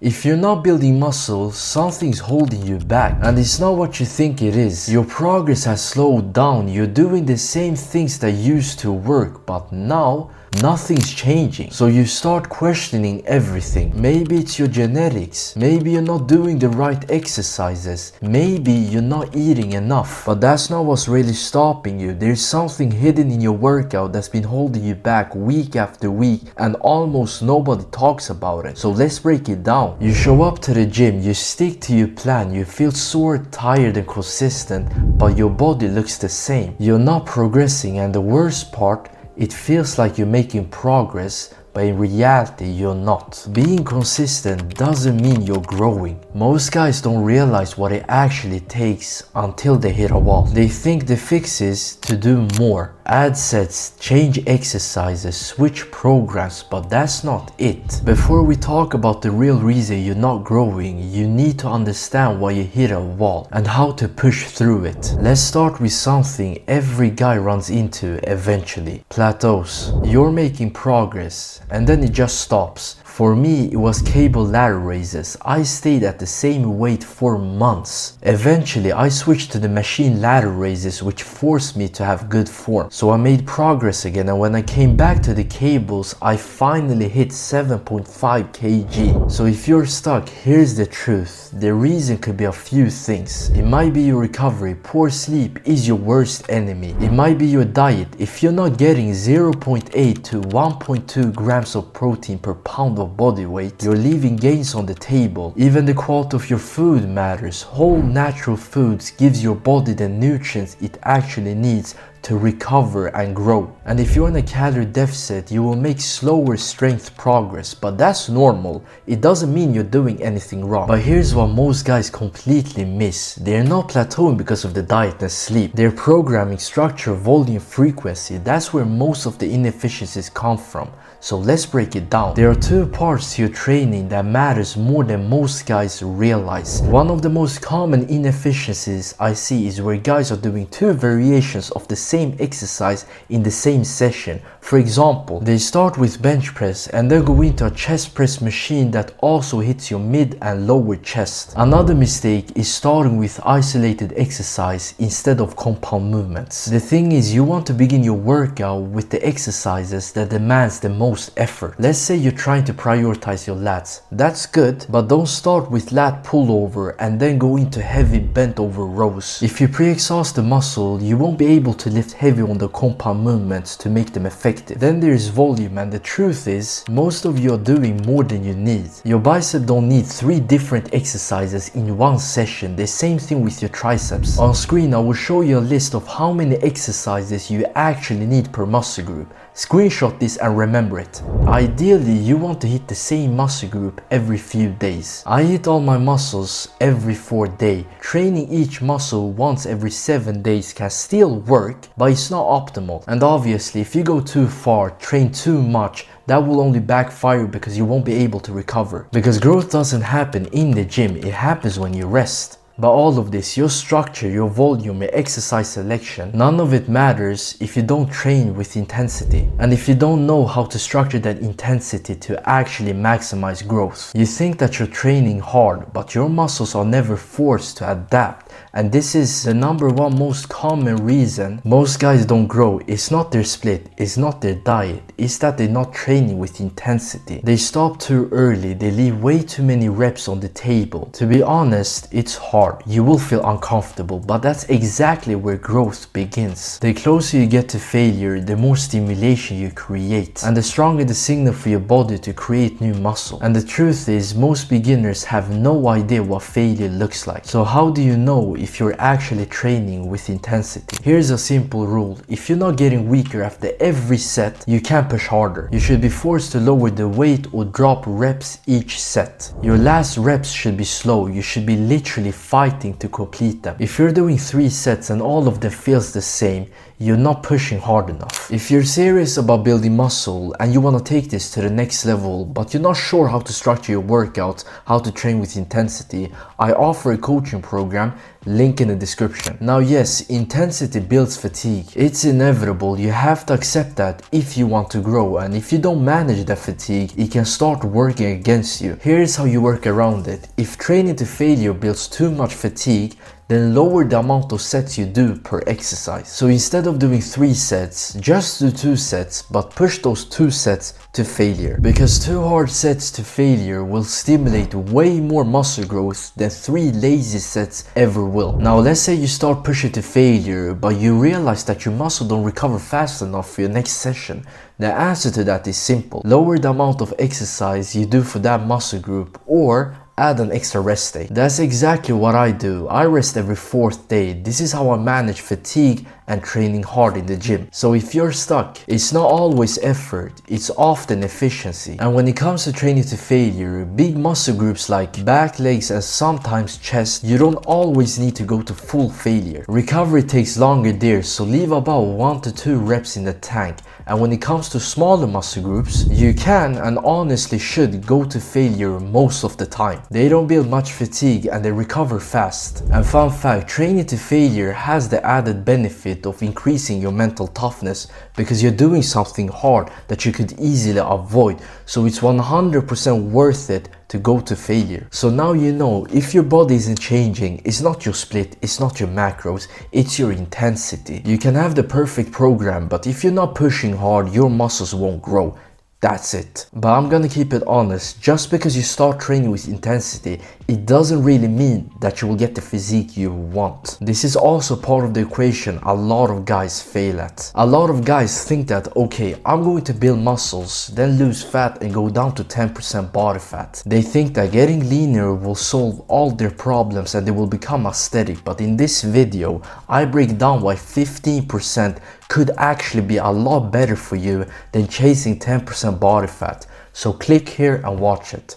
If you're not building muscle, something's holding you back, and it's not what you think it is. Your progress has slowed down. You're doing the same things that used to work, but now nothing's changing. So you start questioning everything. Maybe it's your genetics. Maybe you're not doing the right exercises. Maybe you're not eating enough. But that's not what's really stopping you. There's something hidden in your workout that's been holding you back week after week, and almost nobody talks about it. So let's break it down. You show up to the gym, you stick to your plan, you feel sore, tired and consistent, but your body looks the same. You're not progressing, and the worst part, it feels like you're making progress, but in reality you're not. Being consistent doesn't mean you're growing. Most guys don't realize what it actually takes until they hit a wall. They think the fix is to do more, add sets, change exercises, switch programs, but that's not it. Before we talk about the real reason you're not growing, you need to understand why you hit a wall and how to push through it. Let's start with something every guy runs into eventually: plateaus. You're making progress and then it just stops. For me, it was cable ladder raises. I stayed at the same weight for months. Eventually, I switched to the machine ladder raises, which forced me to have good form. So I made progress again, and when I came back to the cables, I finally hit 7.5 kg. So if you're stuck, here's the truth. The reason could be a few things. It might be your recovery. Poor sleep is your worst enemy. It might be your diet. If you're not getting 0.8 to 1.2 grams of protein per pound of body weight, you're leaving gains on the table. Even the quality of your food matters. Whole natural foods gives your body the nutrients it actually needs to recover and grow. And if you're in a calorie deficit, you will make slower strength progress, but that's normal. It doesn't mean you're doing anything wrong. But here's what most guys completely miss. They're not plateauing because of the diet and sleep. They're programming structure, volume, frequency. That's where most of the inefficiencies come from. So let's break it down. There are two parts to your training that matters more than most guys realize. One of the most common inefficiencies I see is where guys are doing two variations of the same exercise in the same session. For example, they start with bench press and then go into a chest press machine that also hits your mid and lower chest. Another mistake is starting with isolated exercise instead of compound movements. The thing is, you want to begin your workout with the exercises that demands the most effort. Let's say you're trying to prioritize your lats. That's good, but don't start with lat pullover and then go into heavy bent over rows. If you pre-exhaust the muscle, you won't be able to lift heavy on the compound movements to make them effective. Then there's volume, and the truth is, most of you are doing more than you need. Your bicep don't need 3 different exercises in one session. The same thing with your triceps. On screen, I will show you a list of how many exercises you actually need per muscle group. Screenshot this and remember it. Ideally, you want to hit the same muscle group every few days. I hit all my muscles every 4 days. Training each muscle once every 7 days can still work, but it's not optimal. And obviously, if you go too far, train too much, that will only backfire because you won't be able to recover. Because growth doesn't happen in the gym, it happens when you rest. But all of this, your structure, your volume, your exercise selection, none of it matters if you don't train with intensity. And if you don't know how to structure that intensity to actually maximize growth. You think that you're training hard, but your muscles are never forced to adapt. And this is the #1 most common reason most guys don't grow. It's not their split, it's not their diet, it's that they're not training with intensity. They stop too early, they leave way too many reps on the table. To be honest, it's hard. You will feel uncomfortable, but that's exactly where growth begins. The closer you get to failure, the more stimulation you create, and the stronger the signal for your body to create new muscle. And the truth is, most beginners have no idea what failure looks like. So how do you know if you're actually training with intensity? Here's a simple rule. If you're not getting weaker after every set, you can't push harder. You should be forced to lower the weight or drop reps each set. Your last reps should be slow. You should be literally fighting to complete them. If you're doing 3 sets and all of them feels the same, you're not pushing hard enough. If you're serious about building muscle and you want to take this to the next level, but you're not sure how to structure your workouts, how to train with intensity, I offer a coaching program, link in the description. Now yes, intensity builds fatigue. It's inevitable, you have to accept that if you want to grow, and if you don't manage that fatigue, it can start working against you. Here's how you work around it. If training to failure builds too much fatigue, then lower the amount of sets you do per exercise. So instead of doing 3 sets, just do 2 sets, but push those 2 sets to failure. Because 2 hard sets to failure will stimulate way more muscle growth than 3 lazy sets ever will. Now let's say you start pushing to failure, but you realize that your muscle don't recover fast enough for your next session. The answer to that is simple. Lower the amount of exercise you do for that muscle group, or add an extra rest day. That's exactly what I do. I rest every 4th day. This is how I manage fatigue and training hard in the gym. So if you're stuck, it's not always effort, it's often efficiency. And when it comes to training to failure, big muscle groups like back, legs, and sometimes chest, you don't always need to go to full failure. Recovery takes longer there, so leave about 1 to 2 reps in the tank. And when it comes to smaller muscle groups, you can and honestly should go to failure most of the time. They don't build much fatigue and they recover fast. And fun fact, training to failure has the added benefit of increasing your mental toughness because you're doing something hard that you could easily avoid. So it's 100% worth it to go to failure. So now you know, if your body isn't changing, it's not your split, it's not your macros, it's your intensity. You can have the perfect program, but if you're not pushing hard, your muscles won't grow. That's it. But I'm gonna keep it honest, just because you start training with intensity, it doesn't really mean that you will get the physique you want. This is also part of the equation a lot of guys fail at. A lot of guys think that, okay, I'm going to build muscles, then lose fat and go down to 10% body fat. They think that getting leaner will solve all their problems and they will become aesthetic, but in this video, I break down why 15% could actually be a lot better for you than chasing 10% body fat. So click here and watch it.